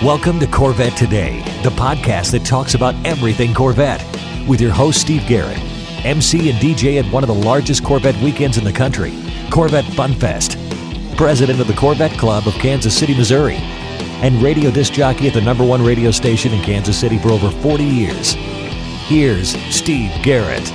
Welcome to Corvette Today, the podcast that talks about everything Corvette, with your host Steve Garrett, MC and DJ at one of the largest Corvette weekends in the country, Corvette Fun Fest, president of the Corvette Club of Kansas City, Missouri, and radio disc jockey at the #1 radio station in Kansas City for over 40 years. Here's Steve Garrett.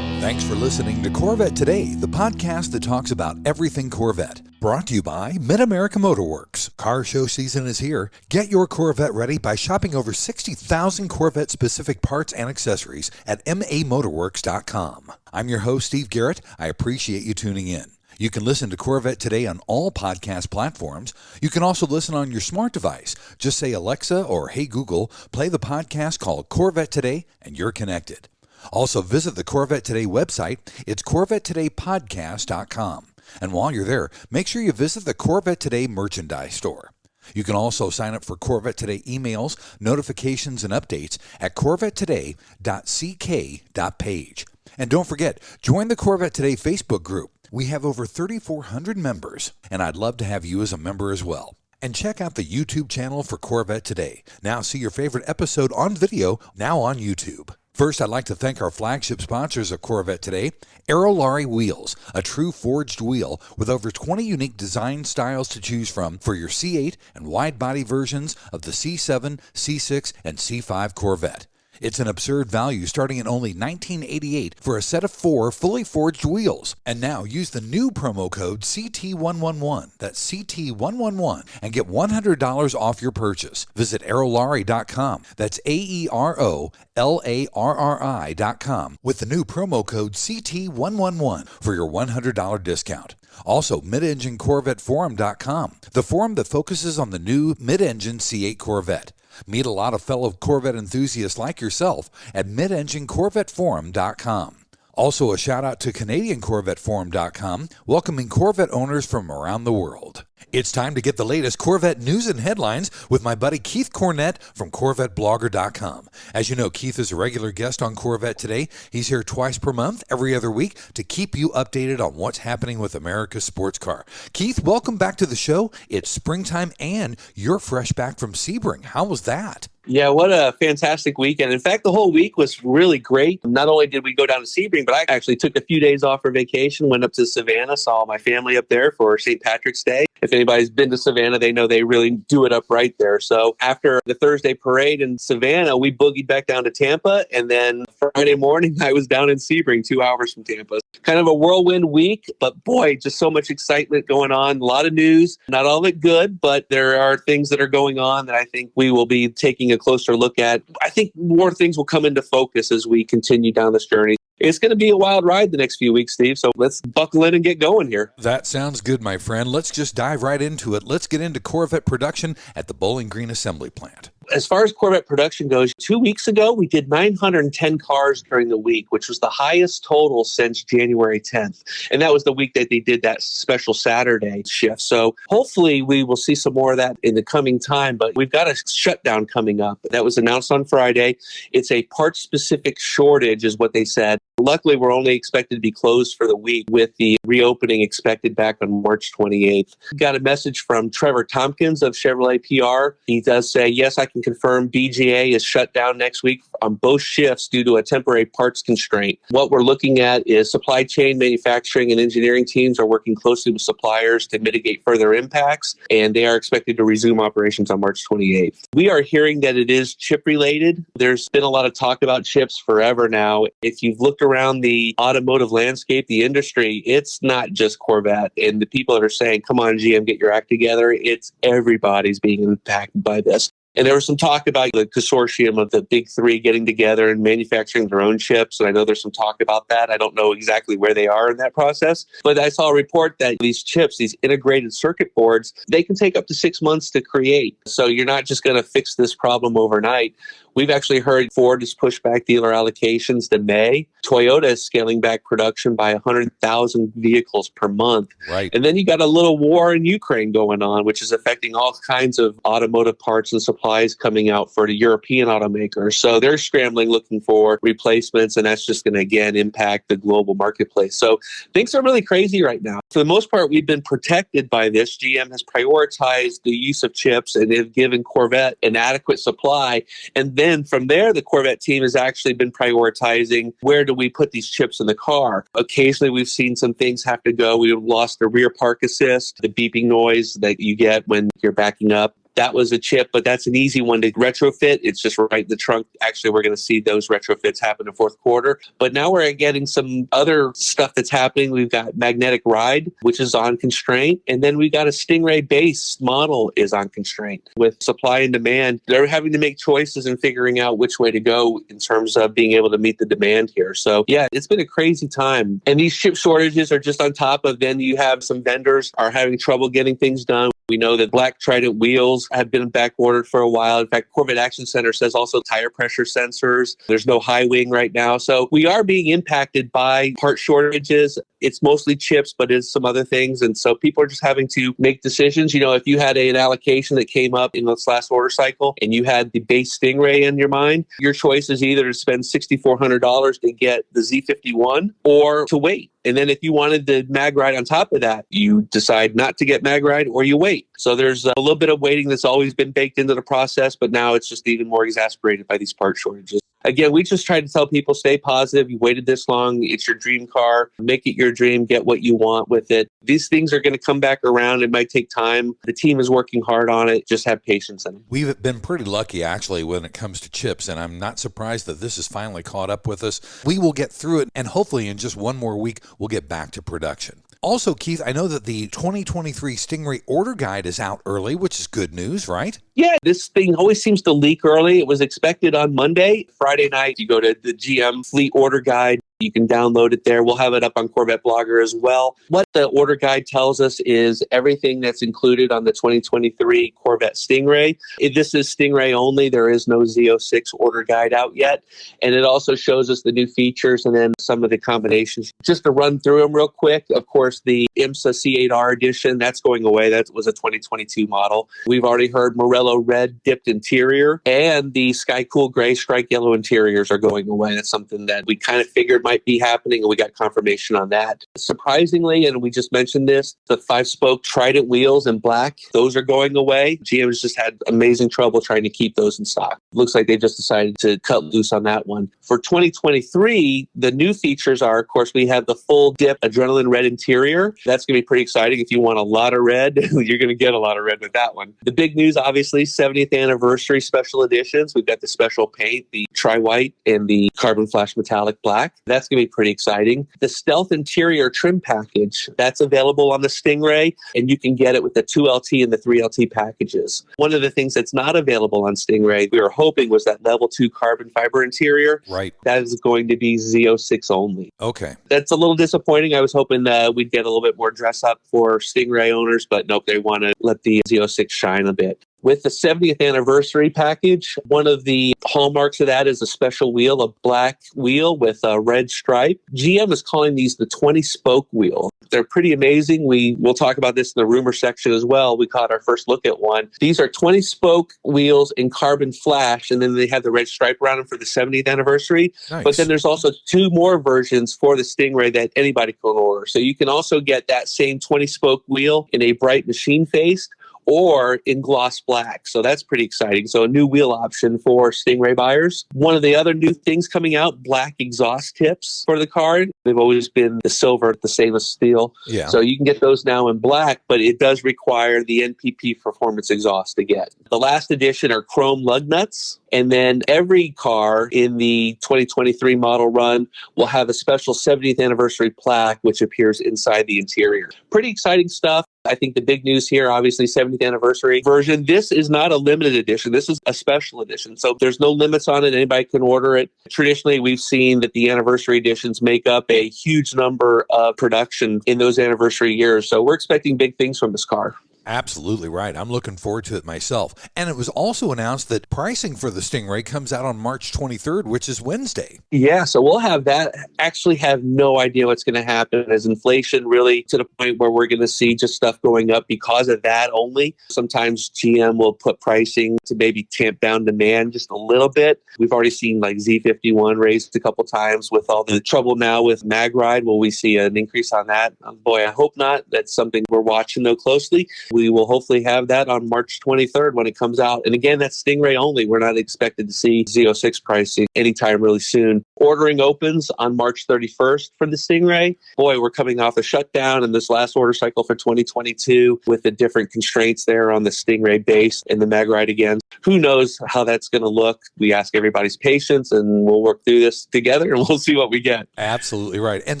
Thanks for listening to Corvette Today, the podcast that talks about everything Corvette. Brought to you by Mid-America Motorworks. Car show season is here. Get your Corvette ready by shopping over 60,000 Corvette-specific parts and accessories at mamotorworks.com. I'm your host, Steve Garrett. I appreciate you tuning in. You can listen to Corvette Today on all podcast platforms. You can also listen on your smart device. Just say, Alexa or Hey Google, play the podcast called Corvette Today, and you're connected. Also, visit the Corvette Today website. It's CorvetteTodayPodcast.com. And while you're there, make sure you visit the Corvette Today merchandise store. You can also sign up for Corvette Today emails, notifications, and updates at corvettetoday.ck.page. And don't forget, join the Corvette Today Facebook group. We have over 3,400 members, and I'd love to have you as a member as well. And check out the YouTube channel for Corvette Today. Now see your favorite episode on video, now on YouTube. First, I'd like to thank our flagship sponsors of Corvette Today, Aerolarri Wheels, a true forged wheel with over 20 unique design styles to choose from for your C8 and wide-body versions of the C7, C6, and C5 Corvette. It's an absurd value starting at only $19.88 for a set of 4 fully forged wheels. And now use the new promo code CT111, that's CT111, and get $100 off your purchase. Visit aerolarri.com, that's AEROLARRI.com, with the new promo code CT111 for your $100 discount. Also, midenginecorvetteforum.com, the forum that focuses on the new mid-engine C8 Corvette. Meet a lot of fellow Corvette enthusiasts like yourself at midenginecorvetteforum.com. Also, a shout out to CanadianCorvetteForum.com, welcoming Corvette owners from around the world. It's time to get the latest Corvette news and headlines with my buddy Keith Cornett from CorvetteBlogger.com. As you know, Keith is a regular guest on Corvette Today. He's here twice per month, every other week, to keep you updated on what's happening with America's sports car. Keith, welcome back to the show. It's springtime and you're fresh back from Sebring. How was that? Yeah, what a fantastic weekend. In fact, the whole week was really great. Not only did we go down to Sebring, but I actually took a few days off for vacation, went up to Savannah, saw my family up there for St. Patrick's Day. If anybody's been to Savannah, they know they really do it up right there. So after the Thursday parade in Savannah, we boogied back down to Tampa. And then Friday morning, I was down in Sebring, 2 hours from Tampa. Kind of a whirlwind week, but boy, just so much excitement going on. A lot of news, not all of it good, but there are things that are going on that I think we will be taking a closer look at. I think more things will come into focus as we continue down this journey. It's going to be a wild ride the next few weeks, Steve, so let's buckle in and get going here. That sounds good, my friend. Let's just dive right into it. Let's get into Corvette production at the Bowling Green Assembly Plant. As far as Corvette production goes, 2 weeks ago, we did 910 cars during the week, which was the highest total since January 10th. And that was the week that they did that special Saturday shift. So hopefully we will see some more of that in the coming time. But we've got a shutdown coming up. That was announced on Friday. It's a part-specific shortage is what they said. Luckily, we're only expected to be closed for the week with the reopening expected back on March 28th. Got a message from Trevor Tompkins of Chevrolet PR. He does say, yes, I can confirm BGA is shut down next week on both shifts due to a temporary parts constraint. What we're looking at is supply chain, manufacturing, and engineering teams are working closely with suppliers to mitigate further impacts, and they are expected to resume operations on March 28th. We are hearing that it is chip-related. There's been a lot of talk about chips forever now. If you've looked around the automotive landscape, the industry, it's not just Corvette. And the people that are saying, come on, GM, get your act together, it's everybody's being impacted by this. And there was some talk about the consortium of the big three getting together and manufacturing their own chips. And I know there's some talk about that. I don't know exactly where they are in that process. But I saw a report that these chips, these integrated circuit boards, they can take up to 6 months to create. So you're not just going to fix this problem overnight. We've actually heard Ford has pushed back dealer allocations to May. Toyota is scaling back production by 100,000 vehicles per month. Right. And then you got a little war in Ukraine going on, which is affecting all kinds of automotive parts and supplies coming out for the European automakers. So they're scrambling, looking for replacements, and that's just going to, again, impact the global marketplace. So things are really crazy right now. For the most part, we've been protected by this. GM has prioritized the use of chips, and they've given Corvette an adequate supply. And then from there, the Corvette team has actually been prioritizing where do we put these chips in the car. Occasionally, we've seen some things have to go. We've lost the rear park assist, the beeping noise that you get when you're backing up. That was a chip, but that's an easy one to retrofit. It's just right in the trunk. Actually, we're going to see those retrofits happen in fourth quarter. But now we're getting some other stuff that's happening. We've got magnetic ride, which is on constraint. And then we got a Stingray base model is on constraint. With supply and demand, they're having to make choices and figuring out which way to go in terms of being able to meet the demand here. So yeah, it's been a crazy time. And these chip shortages are just on top of, then you have some vendors are having trouble getting things done. We know that black Trident wheels have been back ordered for a while. In fact, Corvette Action Center says also tire pressure sensors. There's no high wing right now. So we are being impacted by part shortages. It's mostly chips, but it's some other things. And so people are just having to make decisions. You know, if you had an allocation that came up in this last order cycle and you had the base Stingray in your mind, your choice is either to spend $6,400 to get the Z51 or to wait. And then if you wanted the mag ride on top of that, you decide not to get mag ride or you wait. So there's a little bit of waiting that's always been baked into the process, but now it's just even more exacerbated by these part shortages. Again, we just try to tell people, stay positive. You waited this long. It's your dream car. Make it your dream. Get what you want with it. These things are going to come back around. It might take time. The team is working hard on it. Just have patience in it. We've been pretty lucky, actually, when it comes to chips, and I'm not surprised that this has finally caught up with us. We will get through it, and hopefully in just one more week, we'll get back to production. Also, Keith, I know that the 2023 Stingray order guide is out early, which is good news, right? Yeah, this thing always seems to leak early. It was expected on Monday. Friday night, you go to the GM Fleet Order Guide. You can download it there. We'll have it up on Corvette Blogger as well. What the order guide tells us is everything that's included on the 2023 Corvette Stingray. This is Stingray only. There is no Z06 order guide out yet. And it also shows us the new features and then some of the combinations. Just to run through them real quick, of course, the IMSA C8R edition, that's going away. That was a 2022 model. We've already heard Morello red dipped interior and the Sky Cool gray strike yellow interiors are going away. That's something that we kind of figured might be happening, and we got confirmation on that. Surprisingly, and we just mentioned this, the 5-spoke Trident wheels in black, those are going away. GM has just had amazing trouble trying to keep those in stock. Looks like they just decided to cut loose on that one. For 2023, the new features are, of course, we have the full dip adrenaline red interior. That's going to be pretty exciting. If you want a lot of red, you're going to get a lot of red with that one. The big news, obviously, 70th anniversary special editions. We've got the special paint, the tri-white and the carbon flash metallic black. That's going to be pretty exciting. The stealth interior trim package, that's available on the Stingray, and you can get it with the 2LT and the 3LT packages. One of the things that's not available on Stingray, we were hoping, was that level 2 carbon fiber interior. Right. That is going to be Z06 only. Okay. That's a little disappointing. I was hoping we'd get a little bit more dress up for Stingray owners, but nope, they want to let the Z06 shine a bit. With the 70th anniversary package, one of the hallmarks of that is a special wheel, a black wheel with a red stripe. GM is calling these the 20-spoke wheel. They're pretty amazing. We'll talk about this in the rumor section as well. We caught our first look at one. These are 20-spoke wheels in carbon flash, and then they have the red stripe around them for the 70th anniversary. Nice. But then there's also 2 more versions for the Stingray that anybody can order. So you can also get that same 20-spoke wheel in a bright machine face or in gloss black. So that's pretty exciting. So a new wheel option for Stingray buyers. One of the other new things coming out, black exhaust tips for the car. They've always been the silver, the stainless steel. Yeah. So you can get those now in black, but it does require the NPP performance exhaust to get. The last edition are chrome lug nuts. And then every car in the 2023 model run will have a special 70th anniversary plaque, which appears inside the interior. Pretty exciting stuff. I think the big news here, obviously, 70th anniversary version. This is not a limited edition. This is a special edition. So there's no limits on it. Anybody can order it. Traditionally, we've seen that the anniversary editions make up a huge number of production in those anniversary years. So we're expecting big things from this car. Absolutely right. I'm looking forward to it myself. And it was also announced that pricing for the Stingray comes out on March 23rd, which is Wednesday. Yeah, so we'll have that. Actually have no idea what's going to happen as inflation really to the point where we're going to see just stuff going up because of that only. Sometimes GM will put pricing to maybe tamp down demand just a little bit. We've already seen like Z51 raised a couple times with all the trouble now with MagRide. Will we see an increase on that? Boy, I hope not. That's something we're watching though closely. We will hopefully have that on March 23rd when it comes out. And again, that's Stingray only. We're not expected to see Z06 pricing anytime really soon. Ordering opens on March 31st for the Stingray. Boy, we're coming off a shutdown in this last order cycle for 2022 with the different constraints there on the Stingray base and the MagRide again. Who knows how that's going to look? We ask everybody's patience and we'll work through this together and we'll see what we get. Absolutely right. And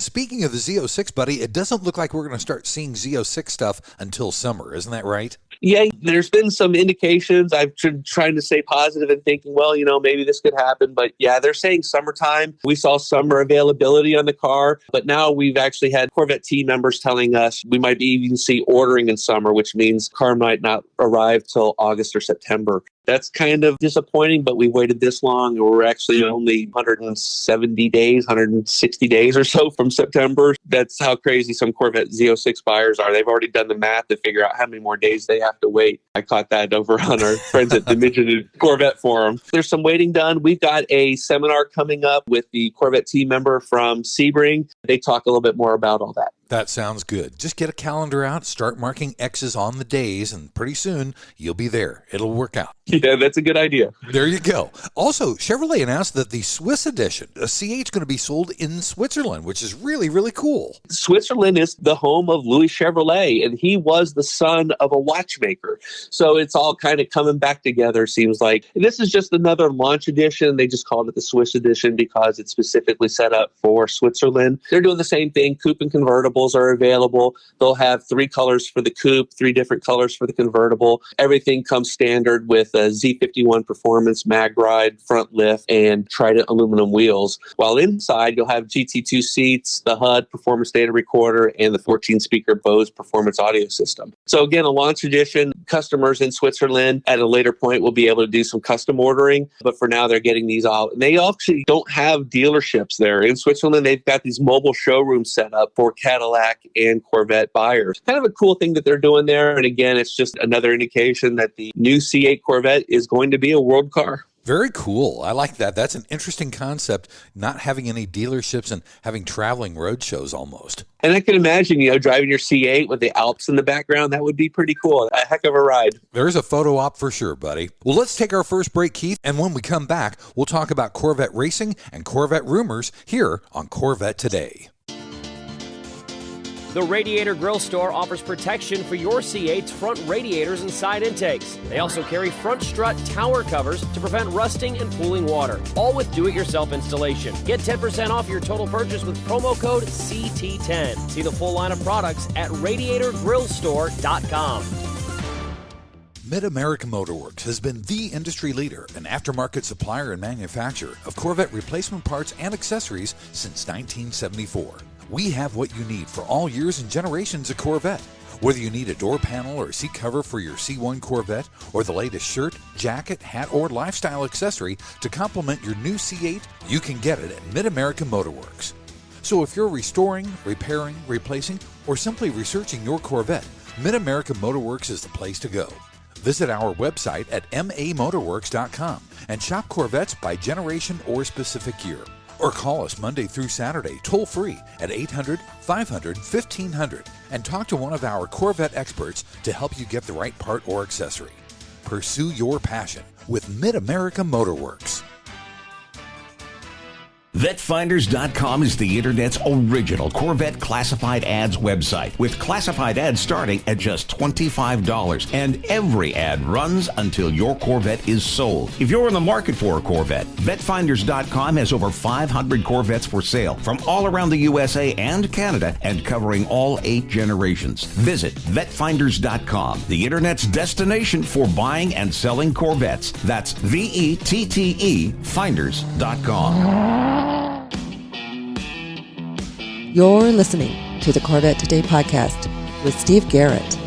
speaking of the Z06, buddy, it doesn't look like we're going to start seeing Z06 stuff until summer. Isn't that right? Yeah, there's been some indications. I've been trying to stay positive and thinking, well, maybe this could happen. But yeah, they're saying summertime. We saw summer availability on the car, but now we've actually had Corvette team members telling us we might even see ordering in summer, which means car might not arrive till August or September. That's kind of disappointing, but we waited this long. And we're actually only 170 days, 160 days or so from September. That's how crazy some Corvette Z06 buyers are. They've already done the math to figure out how many more days they have to wait. I caught that over on our friends at the Midget Corvette Forum. There's some waiting done. We've got a seminar coming up with the Corvette team member from Sebring. They talk a little bit more about all that. That sounds good. Just get a calendar out, start marking X's on the days, and pretty soon you'll be there. It'll work out. Yeah, that's a good idea. There you go. Also, Chevrolet announced that the Swiss edition, a C8, is going to be sold in Switzerland, which is really, really cool. Switzerland is the home of Louis Chevrolet, and he was the son of a watchmaker. So it's all kind of coming back together, seems like. And this is just another launch edition. They just called it the Swiss edition because it's specifically set up for Switzerland. They're doing the same thing. Coupe and convertibles are available. They'll have 3 colors for the coupe, 3 different colors for the convertible. Everything comes standard with a Z51 Performance, MagRide, front lift, and Trident aluminum wheels. While inside, you'll have GT2 seats, the HUD Performance Data Recorder, and the 14-speaker Bose Performance Audio System. So again, a launch edition. Customers in Switzerland at a later point will be able to do some custom ordering, but for now, they're getting these all. They actually don't have dealerships there. In Switzerland, they've got these mobile showrooms set up for Cadillac and Corvette buyers. Kind of a cool thing that they're doing there. And again, it's just another indication that the new C8 Corvette is going to be a world car. Very cool. I like that. That's an interesting concept, not having any dealerships and having traveling road shows almost. And I can imagine, driving your C8 with the Alps in the background. That would be pretty cool. A heck of a ride. There's a photo op for sure, buddy. Well, let's take our first break, Keith. And when we come back, we'll talk about Corvette racing and Corvette rumors here on Corvette Today. The Radiator Grill Store offers protection for your C8's front radiators and side intakes. They also carry front strut tower covers to prevent rusting and pooling water, all with do-it-yourself installation. Get 10% off your total purchase with promo code CT10. See the full line of products at radiatorgrillstore.com. Mid-America Motorworks has been the industry leader and aftermarket supplier and manufacturer of Corvette replacement parts and accessories since 1974. We have what you need for all years and generations of Corvette. Whether you need a door panel or seat cover for your C1 Corvette, or the latest shirt, jacket, hat, or lifestyle accessory to complement your new C8, you can get it at Mid-America Motorworks. So if you're restoring, repairing, replacing, or simply researching your Corvette, Mid-America Motorworks is the place to go. Visit our website at mamotorworks.com and shop Corvettes by generation or specific year. Or call us Monday through Saturday, toll-free at 800-500-1500 and talk to one of our Corvette experts to help you get the right part or accessory. Pursue your passion with Mid-America Motorworks. VetteFinders.com is the Internet's original Corvette classified ads website, with classified ads starting at just $25, and every ad runs until your Corvette is sold. If you're in the market for a Corvette, VetteFinders.com has over 500 Corvettes for sale from all around the USA and Canada, and covering all 8 generations. Visit VetteFinders.com, the Internet's destination for buying and selling Corvettes. That's VETTE Finders.com. You're listening to the Corvette Today podcast with Steve Garrett.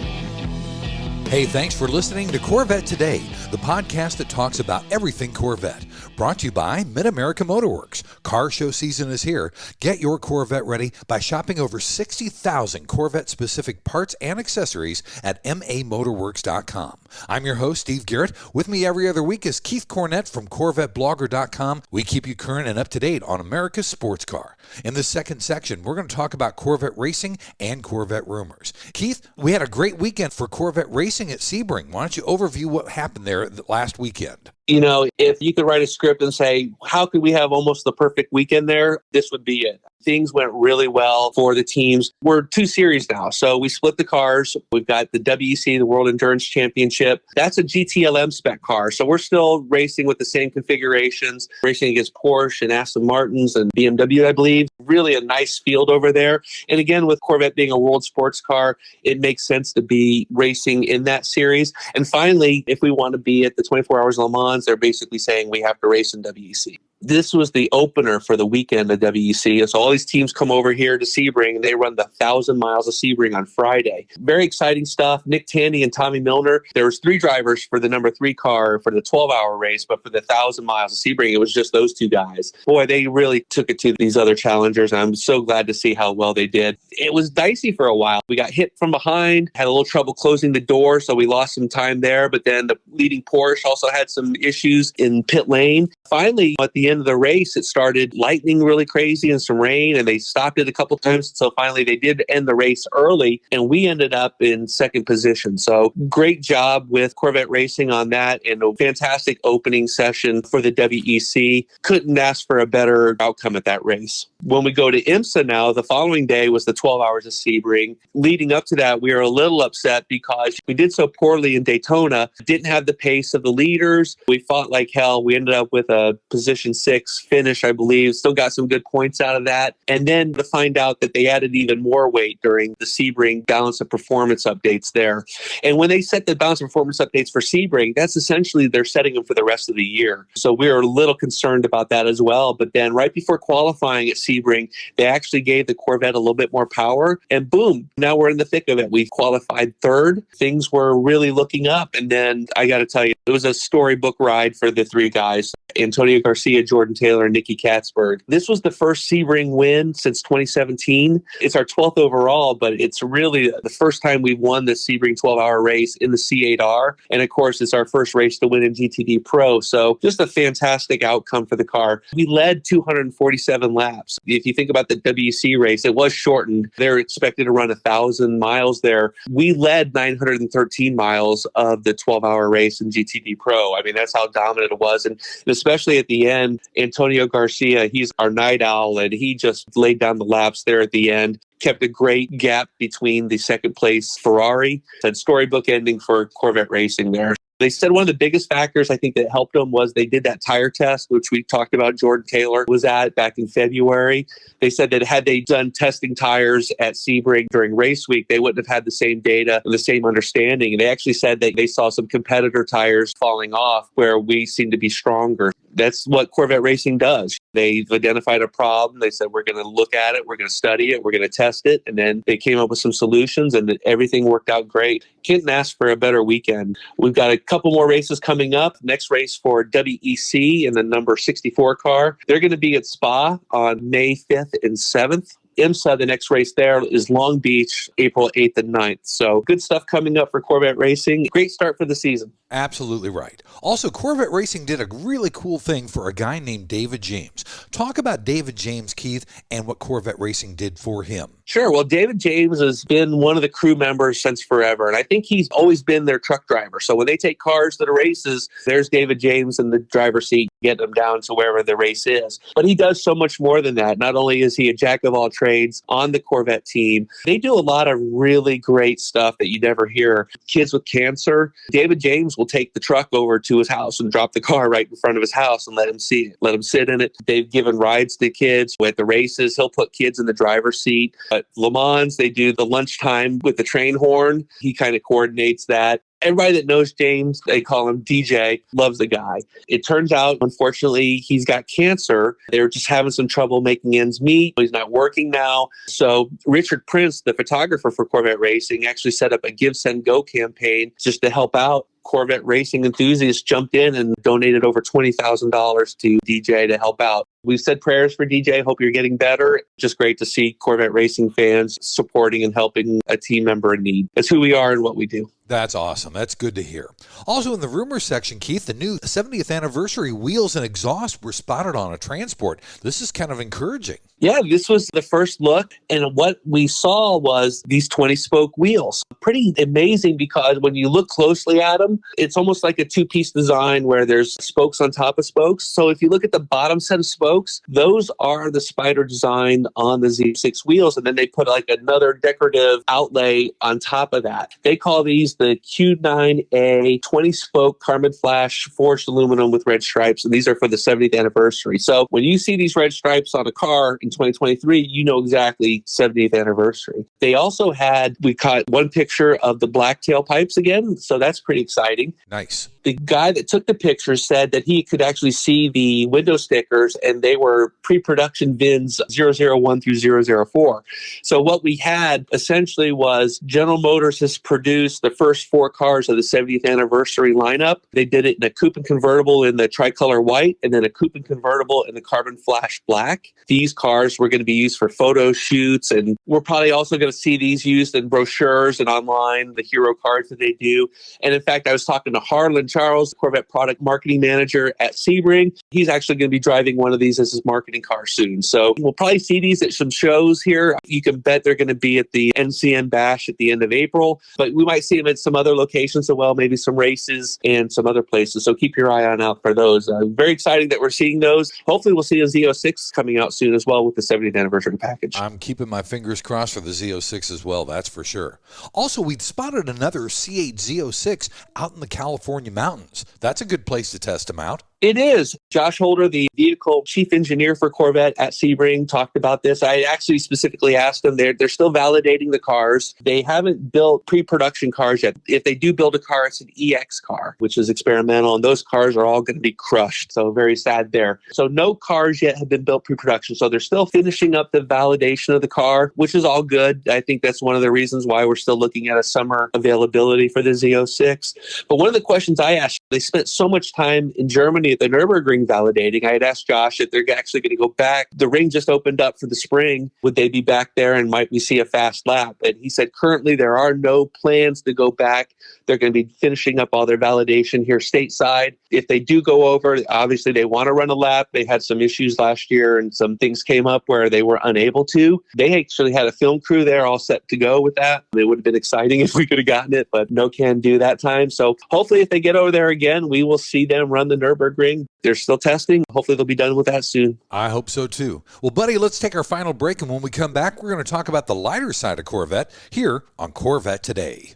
Hey, thanks for listening to Corvette Today, the podcast that talks about everything Corvette. Brought to you by Mid-America Motorworks. Car show season is here. Get your Corvette ready by shopping over 60,000 Corvette-specific parts and accessories at mamotorworks.com. I'm your host, Steve Garrett. With me every other week is Keith Cornett from CorvetteBlogger.com. We keep you current and up to date on America's sports car. In this second section, we're going to talk about Corvette racing and Corvette rumors. Keith, we had a great weekend for Corvette racing at Sebring. Why don't you overview what happened there last weekend? You know, if you could write a script and say, how could we have almost the perfect weekend there? This would be it. Things went really well for the teams. We're 2 series now, so we split the cars. We've got the WEC, the World Endurance Championship. That's a GTLM spec car, so we're still racing with the same configurations, racing against Porsche and Aston Martins and BMW, I believe. Really a nice field over there. And again, with Corvette being a world sports car, it makes sense to be racing in that series. And finally, if we want to be at the 24 Hours of Le Mans, they're basically saying we have to race in WEC. This was the opener for the weekend of WEC. So all these teams come over here to Sebring, and they run the 1,000 miles of Sebring on Friday. Very exciting stuff. Nick Tandy and Tommy Milner. There was 3 drivers for the number 3 car for the 12-hour race, but for the 1,000 miles of Sebring, it was just those 2 guys. Boy, they really took it to these other challengers, and I'm so glad to see how well they did. It was dicey for a while. We got hit from behind, had a little trouble closing the door, so we lost some time there, but then the leading Porsche also had some issues in pit lane. Finally, at the end of the race, it started lightning really crazy and some rain, and they stopped it a couple times. So finally, they did end the race early, and we ended up in second position. So great job with Corvette Racing on that, and a fantastic opening session for the WEC. Couldn't ask for a better outcome at that race. When we go to IMSA now, the following day was the 12 Hours of Sebring. Leading up to that, we were a little upset because we did so poorly in Daytona, didn't have the pace of the leaders. We fought like hell. We ended up with a position 6 finish, I believe. Still got some good points out of that. And then to find out that they added even more weight during the Sebring balance of performance updates there. And when they set the balance of performance updates for Sebring, that's essentially they're setting them for the rest of the year. So we were a little concerned about that as well. But then right before qualifying at Sebring, they actually gave the Corvette a little bit more power. And boom, now we're in the thick of it. We qualified 3rd. Things were really looking up. And then I got to tell you, it was a storybook ride for the 3 guys. Antonio Garcia, Jordan Taylor, and Nicky Katzberg. This was the first Sebring win since 2017. It's our 12th overall, but it's really the first time we've won the Sebring 12-hour race in the C8R. And of course, it's our first race to win in GTD Pro. So just a fantastic outcome for the car. We led 247 laps. If you think about the WEC race, it was shortened. They're expected to run 1,000 miles there. We led 913 miles of the 12-hour race in GTD Pro. I mean, that's how dominant it was. And especially at the end, Antonio Garcia, he's our night owl, and he just laid down the laps there at the end. Kept a great gap between the second place Ferrari. Said storybook ending for Corvette Racing there. They said one of the biggest factors I think that helped them was they did that tire test, which we talked about Jordan Taylor was at back in February. They said that had they done testing tires at Sebring during race week, they wouldn't have had the same data and the same understanding. And they actually said that they saw some competitor tires falling off where we seem to be stronger. That's what Corvette Racing does. They've identified a problem. They said, we're going to look at it. We're going to study it. We're going to test it. And then they came up with some solutions, and everything worked out great. Can't ask for a better weekend. We've got a couple more races coming up. Next race for WEC in the number 64 car. They're going to be at Spa on May 5th and 7th. IMSA, the next race there is Long Beach, April 8th and 9th. So good stuff coming up for Corvette Racing. Great start for the season. Absolutely right. Also, Corvette Racing did a really cool thing for a guy named David James. Talk about David James, Keith, and what Corvette Racing did for him. Sure. Well, David James has been one of the crew members since forever, and I think he's always been their truck driver. So when they take cars to the races, there's David James in the driver's seat, getting them down to wherever the race is. But he does so much more than that. Not only is he a jack of all trades on the Corvette team, they do a lot of really great stuff that you never hear. Kids with cancer, David James will take the truck over to his house and drop the car right in front of his house and let him see it, let him sit in it. They've given rides to kids at the races. He'll put kids in the driver's seat. At Le Mans, they do the lunchtime with the train horn. He kind of coordinates that. Everybody that knows James, they call him DJ, loves the guy. It turns out, unfortunately, he's got cancer. They're just having some trouble making ends meet. He's not working now. So Richard Prince, the photographer for Corvette Racing, actually set up a Give, Send, Go campaign just to help out. Corvette racing enthusiasts jumped in and donated over $20,000 to DJ to help out. We've said prayers for DJ. Hope you're getting better. Just great to see Corvette racing fans supporting and helping a team member in need. That's who we are and what we do. That's awesome. That's good to hear. Also in the rumors section, Keith, the new 70th anniversary wheels and exhaust were spotted on a transport. This is kind of encouraging. Yeah, this was the first look, and what we saw was these 20-spoke wheels. Pretty amazing because when you look closely at them, it's almost like a two-piece design where there's spokes on top of spokes. So if you look at the bottom set of spokes, those are the spider design on the Z06 wheels, and then they put like another decorative outlay on top of that. They call these the Q9A 20-spoke carbon flash forged aluminum with red stripes, and these are for the 70th anniversary. So when you see these red stripes on a car in 2023, you know exactly 70th anniversary. They also we caught one picture of the black tailpipes again, so that's pretty exciting. Nice. The guy that took the pictures said that he could actually see the window stickers, and they were pre-production VINs 001 through 004. So what we had essentially was General Motors has produced the first 4 cars of the 70th anniversary lineup. They did it in a coupe and convertible in the tricolor white, and then a coupe and convertible in the carbon flash black. These cars were going to be used for photo shoots, and we're probably also going to see these used in brochures and online, the hero cards that they do. And in fact, I was talking to Harlan Charles, Corvette product marketing manager at Sebring. He's actually going to be driving one of these as his marketing car soon. So we'll probably see these at some shows here. You can bet they're going to be at the NCN Bash at the end of April, but we might see them at some other locations as well, maybe some races and some other places. So keep your eye on out for those. Very exciting that we're seeing those. Hopefully we'll see a Z06 coming out soon as well with the 70th anniversary package. I'm keeping my fingers crossed for the Z06 as well, that's for sure. Also, we'd spotted another C8 Z06 out in the California mountains. That's a good place to test them out. It is. Josh Holder, the vehicle chief engineer for Corvette at Sebring, talked about this. I actually specifically asked them. They're still validating the cars. They haven't built pre-production cars yet. If they do build a car, it's an EX car, which is experimental, and those cars are all going to be crushed. So very sad there. So no cars yet have been built pre-production. So they're still finishing up the validation of the car, which is all good. I think that's one of the reasons why we're still looking at a summer availability for the Z06. But one of the questions I asked, they spent so much time in Germany at the Nürburgring validating. I had asked Josh if they're actually going to go back. The ring just opened up for the spring. Would they be back there and might we see a fast lap? And he said currently there are no plans to go back. They're going to be finishing up all their validation here stateside. If they do go over, obviously they want to run a lap. They had some issues last year and some things came up where they were unable to. They actually had a film crew there all set to go with that. It would have been exciting if we could have gotten it, but no can do that time. So hopefully if they get over there again, we will see them run the Nürburgring. They're still testing. Hopefully they'll be done with that soon. I hope so too. Well, buddy, let's take our final break, and when we come back, we're going to talk about the lighter side of Corvette here on Corvette Today.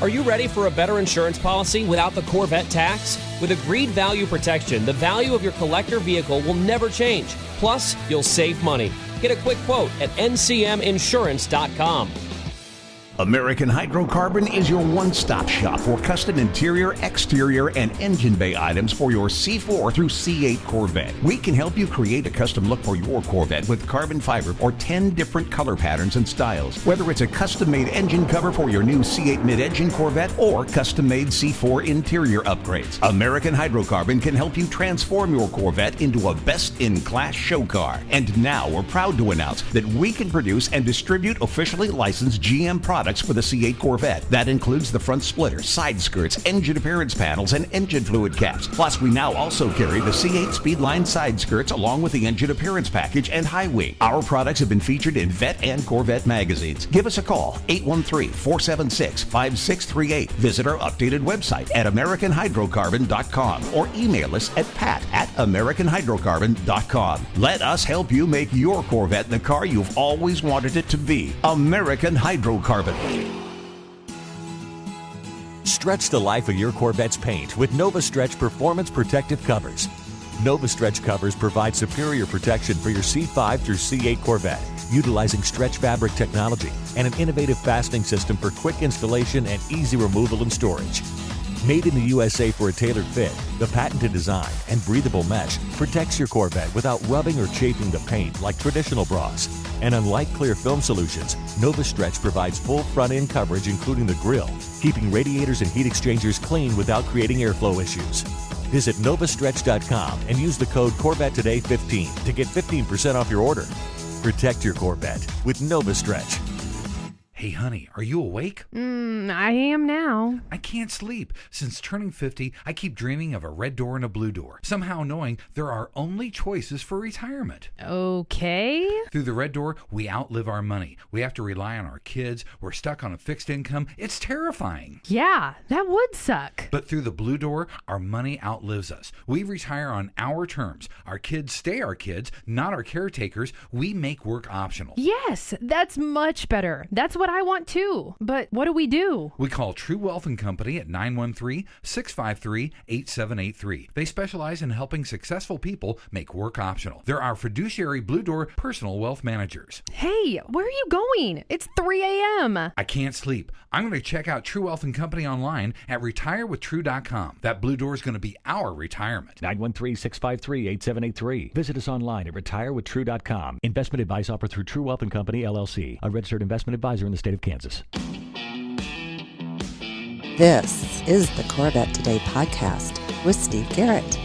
Are you ready for a better insurance policy without the Corvette tax? With agreed value protection, the value of your collector vehicle will never change. Plus, you'll save money. Get a quick quote at ncminsurance.com. American Hydrocarbon is your one-stop shop for custom interior, exterior, and engine bay items for your C4 through C8 Corvette. We can help you create a custom look for your Corvette with carbon fiber or 10 different color patterns and styles. Whether it's a custom-made engine cover for your new C8 mid-engine Corvette or custom-made C4 interior upgrades, American Hydrocarbon can help you transform your Corvette into a best-in-class show car. And now we're proud to announce that we can produce and distribute officially licensed GM products for the C8 Corvette. That includes the front splitter, side skirts, engine appearance panels, and engine fluid caps. Plus, we now also carry the C8 Speedline side skirts along with the engine appearance package and high wing. Our products have been featured in Vette and Corvette magazines. Give us a call, 813-476-5638. Visit our updated website at AmericanHydrocarbon.com or email us at pat@AmericanHydrocarbon.com. Let us help you make your Corvette the car you've always wanted it to be. American Hydrocarbon. Stretch the life of your Corvette's paint with NovaStretch Performance Protective Covers. NovaStretch covers provide superior protection for your C5 through C8 Corvette, utilizing stretch fabric technology and an innovative fastening system for quick installation and easy removal and storage. Made in the USA for a tailored fit, the patented design and breathable mesh protects your Corvette without rubbing or chafing the paint like traditional bras. And unlike clear film solutions, NovaStretch provides full front-end coverage including the grille, keeping radiators and heat exchangers clean without creating airflow issues. Visit novastretch.com and use the code CORVETTE15 to get 15% off your order. Protect your Corvette with NovaStretch. Hey, honey, are you awake? I am now. I can't sleep. Since turning 50, I keep dreaming of a red door and a blue door, somehow knowing there are only choices for retirement. Okay. Through the red door, we outlive our money. We have to rely on our kids. We're stuck on a fixed income. It's terrifying. Yeah, that would suck. But through the blue door, our money outlives us. We retire on our terms. Our kids stay our kids, not our caretakers. We make work optional. Yes, that's much better. That's what I want too. But what do we do? We call True Wealth & Company at 913-653-8783. They specialize in helping successful people make work optional. They're our fiduciary Blue Door personal wealth managers. Hey, where are you going? It's 3 a.m. I can't sleep. I'm going to check out True Wealth & Company online at retirewithtrue.com. That Blue Door is going to be our retirement. 913-653-8783. Visit us online at retirewithtrue.com. Investment advice offered through True Wealth & Company, LLC, a registered investment advisor in the state of Kansas. This is the Corvette Today podcast with Steve Garrett.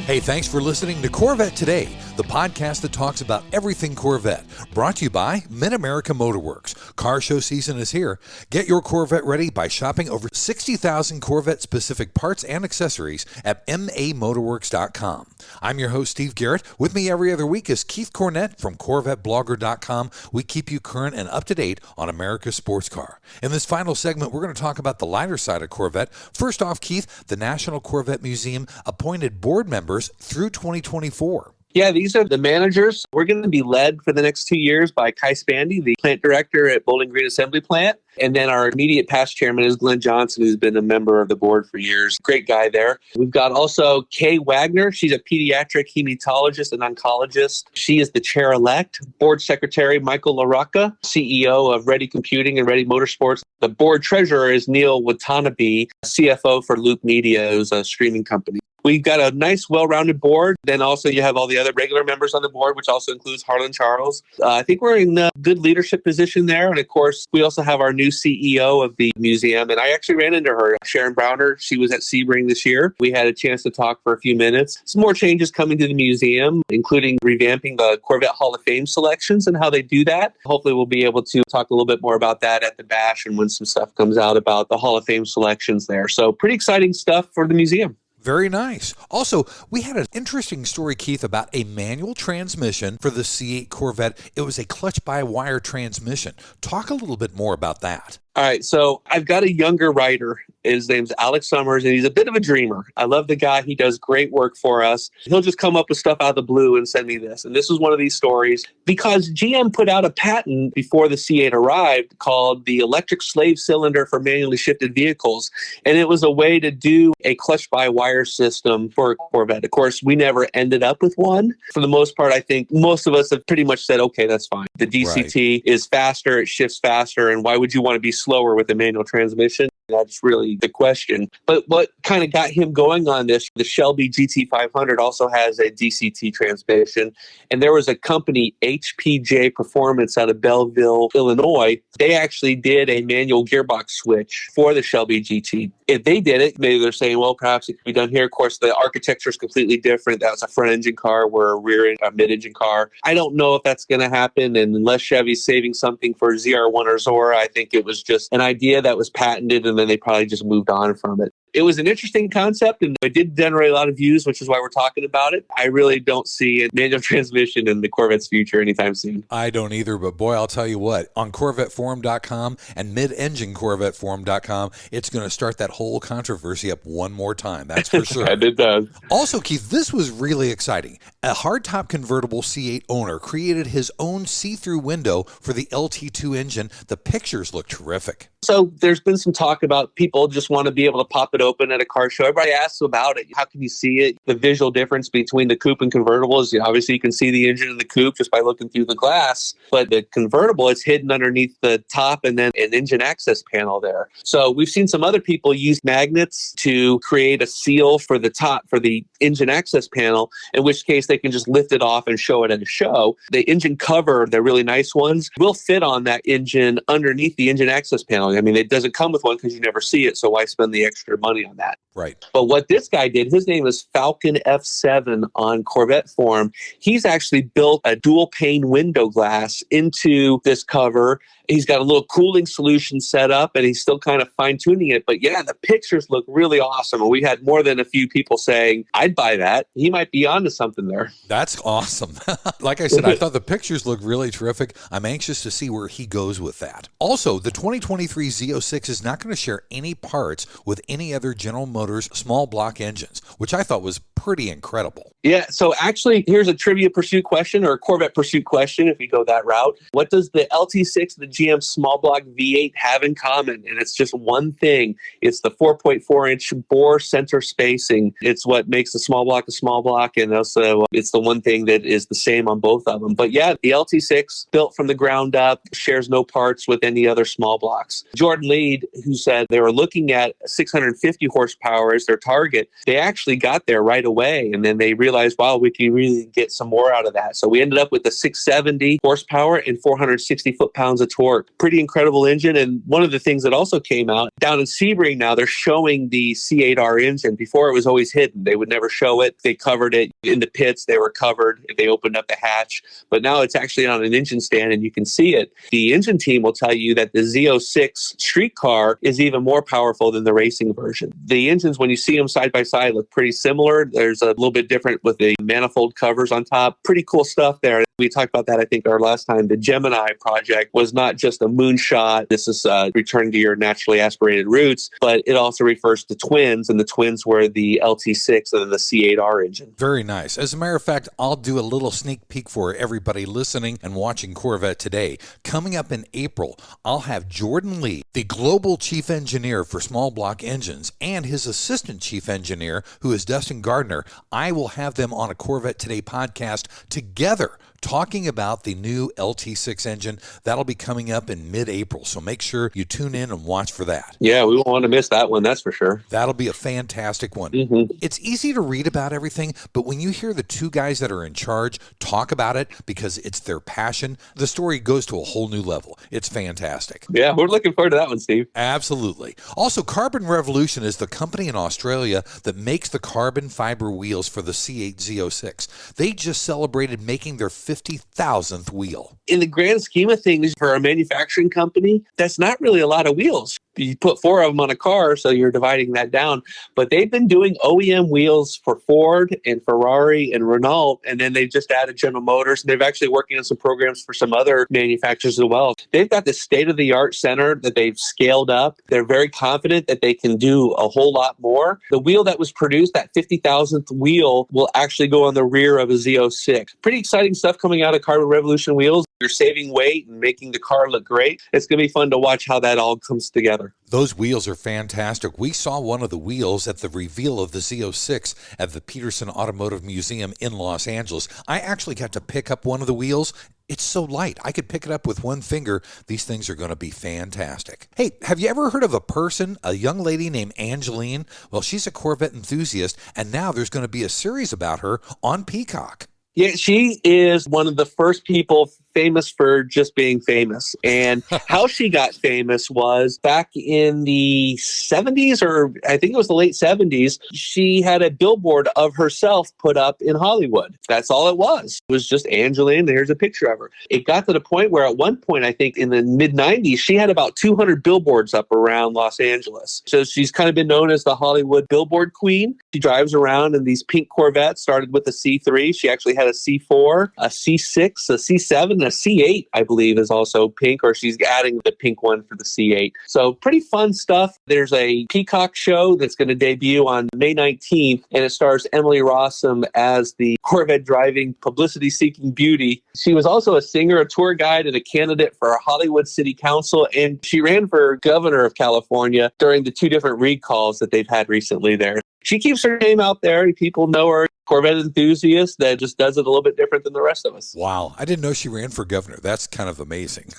Hey, thanks for listening to Corvette Today, the podcast that talks about everything Corvette. Brought to you by Mid-America Motorworks. Car show season is here. Get your Corvette ready by shopping over 60,000 Corvette-specific parts and accessories at mamotorworks.com. I'm your host, Steve Garrett. With me every other week is Keith Cornett from CorvetteBlogger.com. We keep you current and up to date on America's sports car. In this final segment, we're going to talk about the lighter side of Corvette. First off, Keith, the National Corvette Museum appointed board members through 2024. Yeah, these are the managers. We're going to be led for the next 2 years by Kai Spandy, the plant director at Bowling Green Assembly Plant. And then our immediate past chairman is Glenn Johnson, who's been a member of the board for years. Great guy there. We've got also Kay Wagner. She's a pediatric hematologist and oncologist. She is the chair-elect. Board secretary Michael LaRocca, CEO of Ready Computing and Ready Motorsports. The board treasurer is Neil Watanabe, CFO for Loop Media, who's a streaming company. We've got a nice, well-rounded board. Then also you have all the other regular members on the board, which also includes Harlan Charles. I think we're in a good leadership position there. And of course, we also have our new CEO of the museum. And I actually ran into her, Sharon Browner. She was at Sebring this year. We had a chance to talk for a few minutes. Some more changes coming to the museum, including revamping the Corvette Hall of Fame selections and how they do that. Hopefully we'll be able to talk a little bit more about that at the bash and when some stuff comes out about the Hall of Fame selections there. So pretty exciting stuff for the museum. Very nice. Also, we had an interesting story, Keith, about a manual transmission for the C8 Corvette. It was a clutch-by-wire transmission. Talk a little bit more about that. All right, so I've got a younger writer. His name's Alex Summers, and he's a bit of a dreamer. I love the guy. He does great work for us. He'll just come up with stuff out of the blue and send me this. And this was one of these stories because GM put out a patent before the C8 arrived called the electric slave cylinder for manually shifted vehicles. And it was a way to do a clutch-by-wire system for a Corvette. Of course, we never ended up with one. For the most part, I think most of us have pretty much said, okay, that's fine. The DCT is faster, it shifts faster, and why would you want to be slower with a manual transmission? That's really the question. But what kind of got him going on this, the Shelby GT500 also has a DCT transmission. And there was a company, HPJ Performance, out of Belleville, Illinois. They actually did a manual gearbox switch for the Shelby GT. If they did it, maybe they're saying, well, perhaps it could be done here. Of course, the architecture is completely different. That was a front engine car, we're a mid-engine car. I don't know if that's going to happen. And unless Chevy's saving something for ZR1 or Zora, I think it was just an idea that was patented and then they probably just moved on from it. It was an interesting concept and it did generate a lot of views, which is why we're talking about it. I really don't see a manual transmission in the Corvette's future anytime soon. I don't either, but boy, I'll tell you what, on CorvetteForum.com and mid-engineCorvetteForum.com, it's going to start that whole controversy up one more time. That's for sure. And it does. Also, Keith, this was really exciting. A hardtop convertible C8 owner created his own see-through window for the LT2 engine. The pictures look terrific. So there's been some talk about people just want to be able to pop their it open at a car show. Everybody asks about it. How can you see it? The visual difference between the coupe and convertible is obviously you can see the engine in the coupe just by looking through the glass. But the convertible, it's hidden underneath the top and then an engine access panel there. So we've seen some other people use magnets to create a seal for the top for the engine access panel, in which case they can just lift it off and show it at a show. The engine cover, they're really nice ones, will fit on that engine underneath the engine access panel. I mean, it doesn't come with one because you never see it, so why spend the extra money on that? Right. But what this guy did, his name is Falcon F7 on Corvette Forum. He's actually built a dual pane window glass into this cover. He's got a little cooling solution set up and he's still kind of fine tuning it. But yeah, the pictures look really awesome. And we had more than a few people saying, I'd buy that. He might be onto something there. That's awesome. Like I said, I thought the pictures look really terrific. I'm anxious to see where he goes with that. Also, the 2023 Z06 is not going to share any parts with any other General Motors small block engines, which I thought was pretty incredible. Yeah, so actually, here's a trivia pursuit question or a Corvette pursuit question if you go that route. What does the LT6 and the GM small block V8 have in common? And it's just one thing. It's the 4.4-inch bore center spacing. It's what makes the small block, and also it's the one thing that is the same on both of them. But yeah, the LT6, built from the ground up, shares no parts with any other small blocks. Jordan Lead, who said they were looking at 650 horsepower as their target, they actually got there right away, and then they realized, wow, we can really get some more out of that. So we ended up with the 670 horsepower and 460 foot-pounds of torque. Pretty incredible engine. And one of the things that also came out, down in Sebring now, they're showing the C8R engine. Before it was always hidden. They would never show it. They covered it in the pits. They were covered if they opened up the hatch. But now it's actually on an engine stand and you can see it. The engine team will tell you that the Z06 street car is even more powerful than the racing version. The engines, when you see them side by side, look pretty similar. There's a little bit different with the manifold covers on top. Pretty cool stuff there. We talked about that, I think, our last time. The Gemini project was not just a moonshot. This is returning to your naturally aspirated roots, but it also refers to twins, and the twins were the LT6 and the C8R engine. Very nice. As a matter of fact, I'll do a little sneak peek for everybody listening and watching Corvette Today. Coming up in April, I'll have Jordan Lee, the global chief engineer for small block engines, and his assistant chief engineer, who is Dustin Gardner. I will have them on a Corvette Today podcast together, talking about the new LT6 engine. That'll be coming up in mid-April, so make sure you tune in and watch for that. Yeah, we won't want to miss that one, that's for sure. That'll be a fantastic one. Mm-hmm. It's easy to read about everything, but when you hear the two guys that are in charge talk about it because it's their passion, the story goes to a whole new level. It's fantastic. Yeah, we're looking forward to that one, Steve. Absolutely. Also, Carbon Revolution is the company in Australia that makes the carbon fiber wheels for the C8 Z06. They just celebrated making their 50,000th wheel. In the grand scheme of things, for a manufacturing company, that's not really a lot of wheels. You put 4 of them on a car, so you're dividing that down. But they've been doing OEM wheels for Ford and Ferrari and Renault, and then they've just added General Motors. And they're actually working on some programs for some other manufacturers as well. They've got this state-of-the-art center that they've scaled up. They're very confident that they can do a whole lot more. The wheel that was produced, that 50,000th wheel, will actually go on the rear of a Z06. Pretty exciting stuff coming out of Carbon Revolution wheels. You're saving weight and making the car look great. It's going to be fun to watch how that all comes together. Those wheels are fantastic. We saw one of the wheels at the reveal of the Z06 at the Peterson Automotive Museum in Los Angeles. I actually got to pick up one of the wheels. It's so light. I could pick it up with one finger. These things are going to be fantastic. Hey, have you ever heard of a young lady named Angeline? Well, she's a Corvette enthusiast, and now there's going to be a series about her on Peacock. Yeah, she is one of the first people famous for just being famous. And how she got famous was back in the 70s, or I think it was the late 70s, she had a billboard of herself put up in Hollywood. That's all it was. It was just Angeline, and here's a picture of her. It got to the point where at one point, I think in the mid-90s, she had about 200 billboards up around Los Angeles. So she's kind of been known as the Hollywood billboard queen. She drives around in these pink Corvettes, started with a C3. She actually had a C4, a C6, a C7, even a C8, I believe, is also pink, or she's adding the pink one for the C8. So pretty fun stuff. There's a Peacock show that's going to debut on May 19th, and it stars Emily Rossum as the Corvette-driving publicity-seeking beauty. She was also a singer, a tour guide, and a candidate for a Hollywood City Council, and she ran for governor of California during the 2 different recalls that they've had recently there. She keeps her name out there. People know her. Corvette enthusiast that just does it a little bit different than the rest of us. Wow. I didn't know she ran for governor. That's kind of amazing.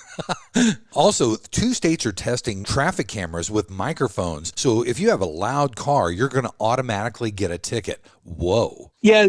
Also, 2 states are testing traffic cameras with microphones. So if you have a loud car, you're going to automatically get a ticket. Whoa. Yeah,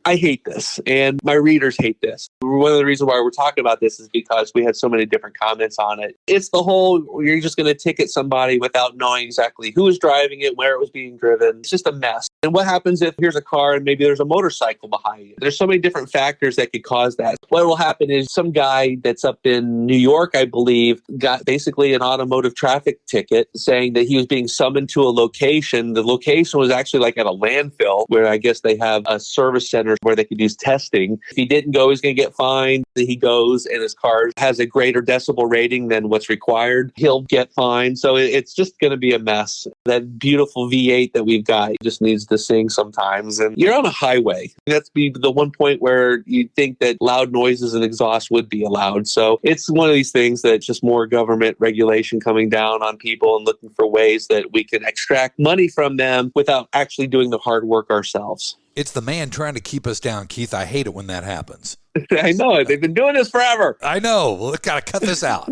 I hate this, and my readers hate this. One of the reasons why we're talking about this is because we had so many different comments on it. It's the whole, you're just going to ticket somebody without knowing exactly who was driving it, where it was being driven. It's just a mess. And what happens if here's a car and maybe there's a motorcycle behind you? There's so many different factors that could cause that. What will happen is some guy that's up in New York, I believe, got basically an automotive traffic ticket saying that he was being summoned to a location. The location was actually like at a landfill where I guess they have a service center where they could use testing. If he didn't go, he's going to get fined. He goes and his car has a greater decibel rating than what's required. He'll get fined. So it's just going to be a mess. That beautiful V8 that we've got just needs to sing sometimes. And you're on a highway. That's be the one point where you'd think that loud noises and exhaust would be allowed. So it's one of these things that just more government regulation coming down on people and looking for ways that we can extract money from them without actually doing the hard work ourselves. It's the man trying to keep us down, Keith. I hate it when that happens. I know. They've been doing this forever. I know. Well, got to cut this out.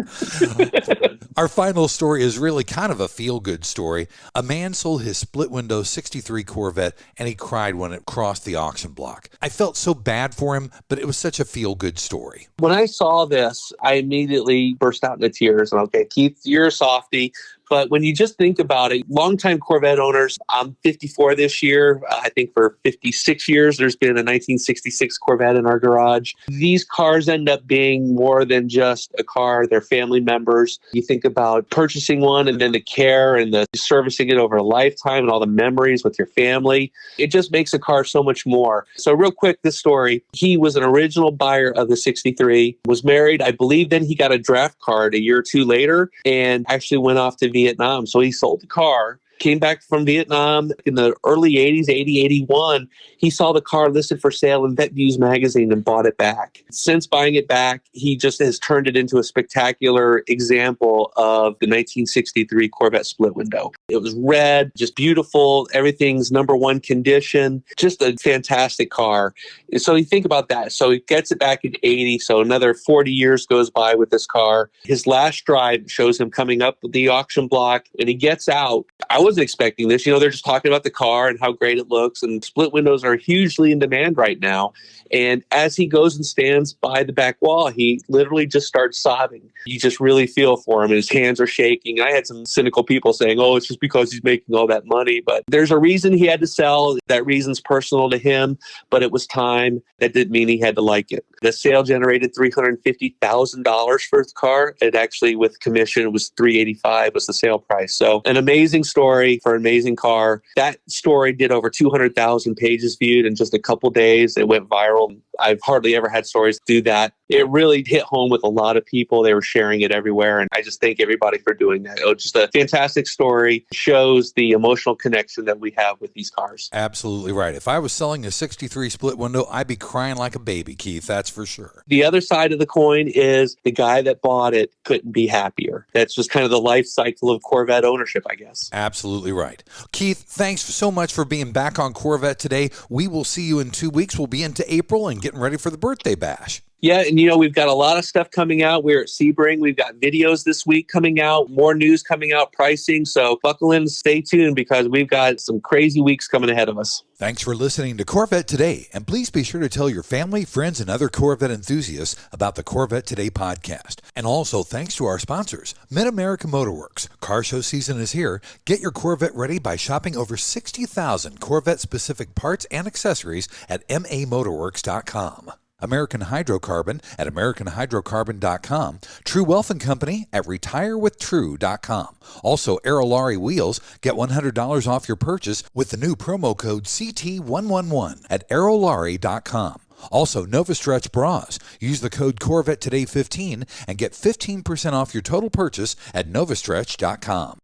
Our final story is really kind of a feel-good story. A man sold his split-window 63 Corvette, and he cried when it crossed the auction block. I felt so bad for him, but it was such a feel-good story. When I saw this, I immediately burst out into tears. And okay, Keith, you're a softie. But when you just think about it, longtime Corvette owners, I'm 54 this year. I think for 56 years, there's been a 1966 Corvette in our garage. These cars end up being more than just a car. They're family members. You think about purchasing one and then the care and the servicing it over a lifetime and all the memories with your family. It just makes a car so much more. So real quick, this story, he was an original buyer of the 63, was married. I believe then he got a draft card a year or 2 later and actually went off to Vietnam. So he sold the car, came back from Vietnam in the early 80s, 80, 81. He saw the car listed for sale in Vet Views magazine and bought it back. Since buying it back, he just has turned it into a spectacular example of the 1963 Corvette split window. It was red, just beautiful. Everything's #1 condition. Just a fantastic car. So you think about that. So he gets it back in 80. So another 40 years goes by with this car. His last drive shows him coming up the auction block and he gets out. I wasn't expecting this. They're just talking about the car and how great it looks. And split windows are hugely in demand right now. And as he goes and stands by the back wall, he literally just starts sobbing. You just really feel for him. And his hands are shaking. I had some cynical people saying, oh, it's just because he's making all that money. But there's a reason he had to sell. That reason's personal to him, but it was time. That didn't mean he had to like it. The sale generated $350,000 for the car. It actually, with commission, it was $385 was the sale price. So an amazing story for an amazing car. That story did over 200,000 pages viewed in just a couple days. It went viral. I've hardly ever had stories do that. It really hit home with a lot of people. They were sharing it everywhere. And I just thank everybody for doing that. It was just a fantastic story. Shows the emotional connection that we have with these cars. Absolutely right. If I was selling a 63 split window, I'd be crying like a baby, Keith. That's for sure. The other side of the coin is the guy that bought it couldn't be happier. That's just kind of the life cycle of Corvette ownership, I guess. Absolutely right. Keith, thanks so much for being back on Corvette Today. We will see you in 2 weeks. We'll be into April and getting ready for the birthday bash. Yeah, and we've got a lot of stuff coming out. We're at Sebring. We've got videos this week coming out, more news coming out, pricing. So buckle in and stay tuned because we've got some crazy weeks coming ahead of us. Thanks for listening to Corvette Today. And please be sure to tell your family, friends, and other Corvette enthusiasts about the Corvette Today podcast. And also thanks to our sponsors, Mid-America Motorworks. Car show season is here. Get your Corvette ready by shopping over 60,000 Corvette-specific parts and accessories at mamotorworks.com. American Hydrocarbon at AmericanHydrocarbon.com, True Wealth and Company at RetireWithTrue.com. Also, Aerolarri Wheels, get $100 off your purchase with the new promo code CT111 at Aerolarri.com. Also, Nova Stretch bras. Use the code Corvette Today 15 and get 15% off your total purchase at novastretch.com.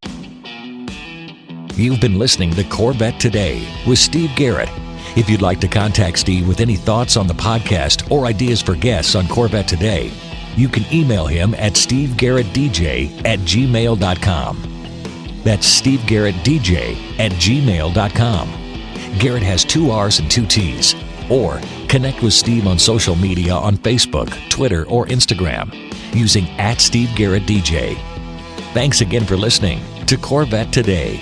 You've been listening to Corvette Today with Steve Garrett. If you'd like to contact Steve with any thoughts on the podcast or ideas for guests on Corvette Today, you can email him at stevegarrettdj@gmail.com. That's stevegarrettdj@gmail.com. Garrett has 2 R's and 2 T's. Or connect with Steve on social media on Facebook, Twitter, or Instagram using @SteveGarrettDJ. Thanks again for listening to Corvette Today.